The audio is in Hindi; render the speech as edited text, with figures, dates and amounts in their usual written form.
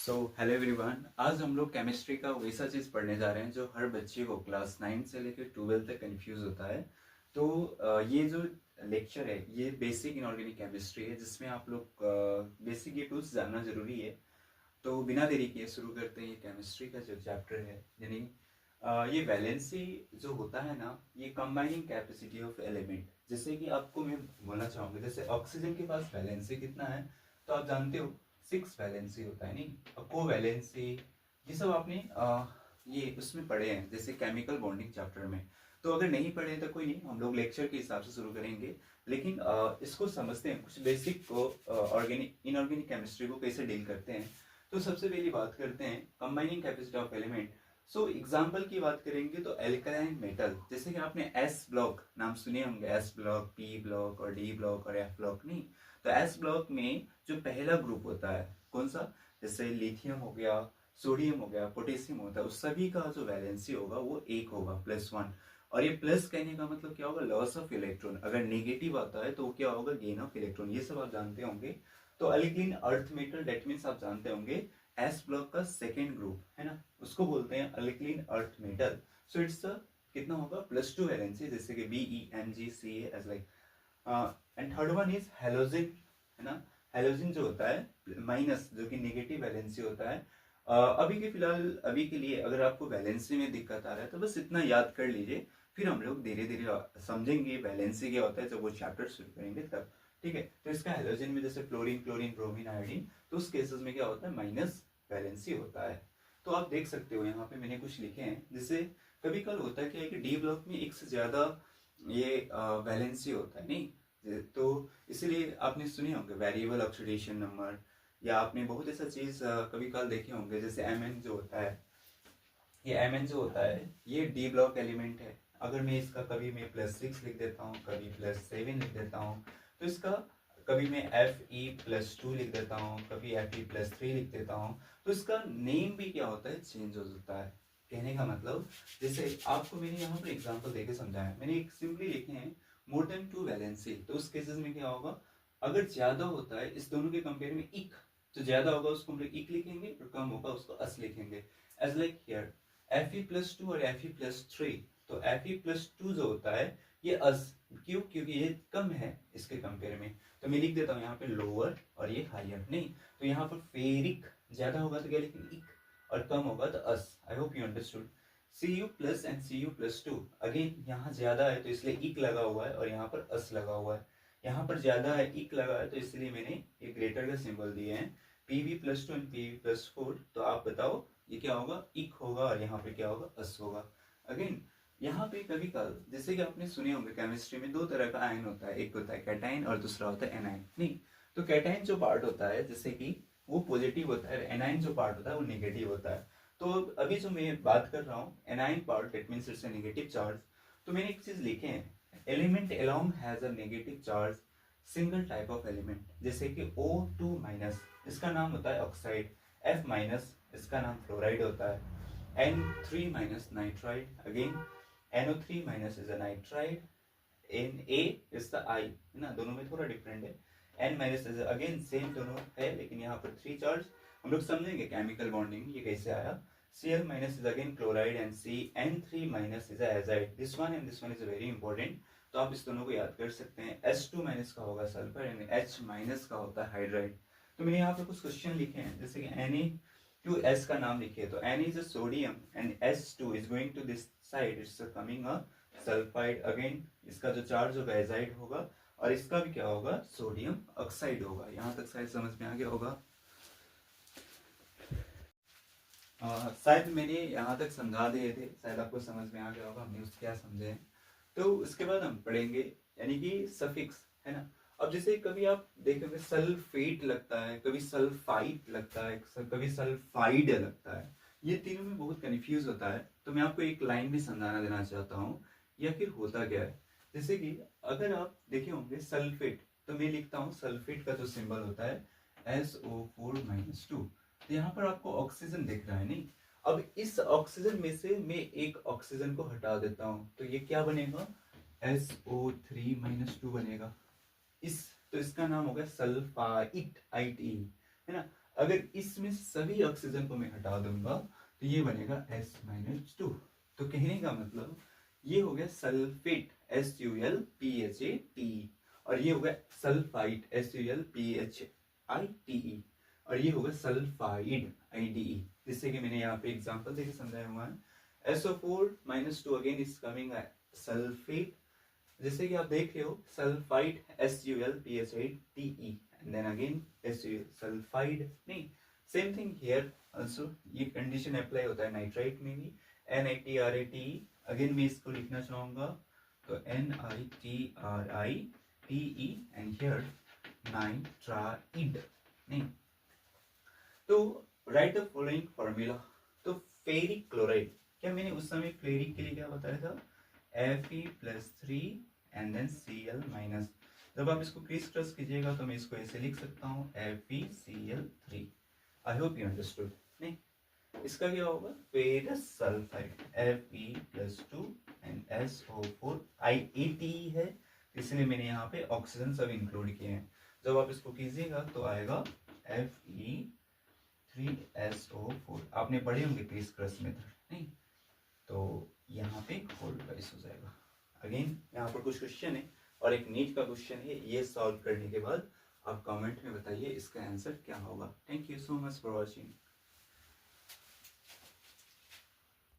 Hello everyone. आज हम लोग केमिस्ट्री का वैसा चीज़ पढ़ने जा रहे हैं जो हर बच्चे को क्लास 9 से लेकर 12 तक कंफ्यूज होता है। तो ये जो लेक्चर है ये बेसिक इनऑर्गेनिक केमिस्ट्री है, जिसमें आप लोग बेसिक ये टूल्स जानना जरूरी है। तो बिना देरी किए शुरू करते हैं ये केमिस्ट्री का जो चैप्टर है, यानी ये वैलेंसी जो होता है ना, ये कंबाइनिंग कैपेसिटी ऑफ एलिमेंट। जैसे कि आपको मैं बोलना चाहूँगा, जैसे ऑक्सीजन के पास वैलेंसी कितना है तो आप जानते हो 6 वैलेंसी होता है, नहीं कोवैलेंसी, ये सब आपने ये उसमें पढ़े हैं जैसे केमिकल बॉन्डिंग चैप्टर में। तो अगर नहीं पढ़े तो कोई नहीं, हम लोग लेक्चर के हिसाब से शुरू करेंगे। लेकिन इसको समझते हैं, कुछ बेसिक को ऑर्गेनिक इनऑर्गेनिक केमिस्ट्री को कैसे डील करते हैं। तो सबसे पहली बात करते हैं combining capacity of element. So example की बात करेंगे तो एल्कलाइन मेटल, जैसे कि आपने एस ब्लॉक नाम सुने होंगे, एस ब्लॉक, पी ब्लॉक और डी ब्लॉक और एफ ब्लॉक, नहीं। तो एस ब्लॉक में जो पहला ग्रुप होता है कौन सा, जैसे लिथियम हो गया, सोडियम हो गया, पोटेशियम होता है, उस सभी का जो वैलेंसी होगा वो एक होगा, +1। और ये प्लस कहने का मतलब क्या होगा, लॉस ऑफ इलेक्ट्रॉन। अगर नेगेटिव आता है तो वो क्या होगा, गेन ऑफ इलेक्ट्रॉन। ये सब आप जानते होंगे। तो अल्किन अर्थ मेटल, डेट मीन्स आप जानते होंगे एस ब्लॉक का सेकेंड ग्रुप है ना, उसको बोलते हैं अल्किन अर्थ मेटल। सो इट्स कितना होगा, +2 वैलेंसी, जैसे कि BeMgCa as like. And third one is halogen, है ना। हेलोजन जो होता है माइनस, जो कि नेगेटिव वैलेंसी होता है। अभी के फिलहाल, अभी के लिए अगर आपको वैलेंसी में दिक्कत आ रहा है तो बस इतना याद कर लीजिए, फिर हम लोग धीरे धीरे समझेंगे वैलेंसी क्या होता है जब वो चैप्टर शुरू करेंगे तब। ठीक है, तो इसका हेलोजन में जैसे फ्लोरीन, क्लोरीन, ब्रोमीन, आयोडीन, तो उस केसेस में क्या होता है, माइनस वैलेंसी होता है। तो आप देख सकते हो यहाँ पे मैंने कुछ लिखे हैं, जैसे कभी कल होता है क्या है कि डी ब्लॉक में एक से ज्यादा ये वैलेंसी होता है, नहीं। तो इसीलिए आपने सुने होंगे वेरिएबल ऑक्सीडेशन नंबर, या आपने बहुत ऐसा चीज कभी कल देखे होंगे, जैसे Mn जो होता है, ये Mn जो होता है ये डी ब्लॉक एलिमेंट है। अगर मैं इसका कभी मैं +6 लिख देता हूँ, कभी +7 लिख देता हूँ, तो इसका कभी मैं Fe+2 लिख देता हूँ, कभी Fe+3 लिख देता हूँ, तो इसका नेम भी क्या होता है, चेंज हो जाता है। कहने का मतलब, जैसे आपको मैंने यहाँ पर एग्जांपल देके समझाया, मैंने एक सिंपली लिखे हैं मोर देन 2 वैलेंसी। तो उस केसेस में क्या होगा, अगर ज्यादा होता है इस दोनों के कंपेयर में इक, जो ज्यादा होगा उसको हम लोग इक लिखेंगे और कम होगा उसको अस लिखेंगे। एज लाइक हियर Fe+2 और Fe+3। तो Fe+2 जो होता है ये अस, क्यों, क्योंकि ये कम है इसके कंपेयर में। तो मैं लिख देता हूँ यहाँ पे लोअर और ये हायर, नहीं। तो यहाँ पर फेरिक ज्यादा होगा तो क्या लिखेंगे, इक, और कम होगा तो अस। I hope you understood. Cu+ and Cu+2, again यहाँ ज्यादा है तो इसलिए इक लगा हुआ है और यहाँ पर अस लगा हुआ है। यहाँ पर ज्यादा है, इक लगा है, तो इसलिए मैंने ये ग्रेटर का सिंबल दिए हैं, Pv+2 एंड Pv+4। तो आप बताओ ये क्या होगा, इक होगा, और यहाँ पे क्या होगा, अस होगा। अगेन यहाँ पे कभी कल, जैसे कि आपने सुने होंगे केमिस्ट्री में दो तरह का आयन होता है, एक होता है कैटाइन और दूसरा होता है एनाइन, नहीं। तो कैटाइन जो पार्ट होता है जैसे कि वो पॉजिटिव होता है, एनाइन जो पार्ट होता है वो नेगेटिव होता है। तो अभी जो मैं बात कर रहा हूँ A9 part, that means it's a negative charge. तो मैंने एक चीज लिखे हैं, element along has a negative charge, single type of element, जैसे कि O2-, इसका नाम होता है ऑक्साइड, F-, इसका नाम फ्लोराइड होता है, N3- nitride, again NO3- is a nitride, Na is the I, है ना, दोनों में थोड़ा डिफरेंट है। N- इज अगेन सेम दोनों है, लेकिन यहाँ पर 3 चार्ज। हम लोग समझेंगे केमिकल बॉन्डिंग ये कैसे आया। Cl- is again chloride and CN3- is azide. This one and this one is very important, तो आप इस दोनों को याद कर सकते हैं। H2- का होगा सल्फर एंड H- का होता है हाइड्राइड। तो मैंने यहाँ पे कुछ क्वेश्चन लिखे हैं, जैसे कि Na2S का नाम लिखिए, तो Na is a sodium and S2 is going to this side, it's coming a sulphide. Again इसका जो चार्ज होगा एजाइड होगा, और इसका भी क्या होगा, सोडियम ऑक्साइड होगा। यहाँ तक शायद समझ में आ गया होगा। शायद मैंने यहाँ तक समझा दिए थे, शायद आपको समझ में आ गया होगा हमने उसके क्या समझे हैं। तो उसके बाद हम पढ़ेंगे यानी कि सफिक्स, है ना। अब जैसे कभी आप देखेंगे सल्फेट लगता है, कभी सल्फाइट लगता है, कभी सल्फाइड लगता है, ये तीनों में बहुत कंफ्यूज होता है। तो मैं आपको एक लाइन भी समझाना देना चाहता हूँ, या फिर होता क्या है। जैसे कि अगर आप देखे होंगे सल्फेट, तो मैं लिखता हूँ सल्फेट का जो सिंबल होता है SO4-2। तो यहाँ पर आपको ऑक्सीजन दिख रहा है, नहीं। अब इस ऑक्सीजन में से मैं एक ऑक्सीजन को हटा देता हूं, तो ये क्या बनेगा, SO3-2 बनेगा। इस तो इसका नाम हो गया सल्फाइट, है ना। अगर इसमें सभी ऑक्सीजन को मैं हटा दूंगा तो ये बनेगा S-2। तो कहने का मतलब ये हो गया सल्फेट SULPHATE, और ये हो गया सल्फाइड SULPHITE, और ये होगा सल्फाइड IDE, जिससे कि मैंने यहाँ पे एग्जांपल देके समझाया हुआ है। SO4-2 again is coming sulphate, जैसे कि आप देख रहे हो sulphide SULPHATE, and then again SUL sulphide, नहीं सेम थिंग हियर आल्सो, ये कंडीशन अप्लाई होता है नाइट्राइट में भी, NiTrate, अगेन मैं इसको लिखना चाहूंगा तो NiTrite, एंड हियर नाइट्राइड, नहीं तो राइट द फॉलोइंग फॉर्मूला। तो फेरिक क्लोराइड, क्या मैंने उस समय फेरिक के लिए क्या बताया था, Fe+3 एंड देन Cl-। जब आप इसको क्रिस क्रॉस कीजिएगा तो मैं इसको ऐसे लिख सकता हूँ FeCl3। I hope you understood. नहीं, इसका क्या होगा, ferrous sulphide Fe+2 and SO4 IATE है, इसलिए मैंने यहाँ पे ऑक्सीजन सब इंक्लूड किए हैं। जब आप इसको कीजिएगा तो आएगा Fe3SO4। आपने पढ़े होंगे क्रिस क्रॉस मेथड, नहीं तो यहाँ पे होल्ड राइस हो जाएगा। अगेन यहाँ पर कुछ क्वेश्चन है और एक नीट का क्वेश्चन है, ये सॉल्व करने के बाद आप कमेंट में बताइए इसका आंसर क्या होगा। Thank you so much for watching.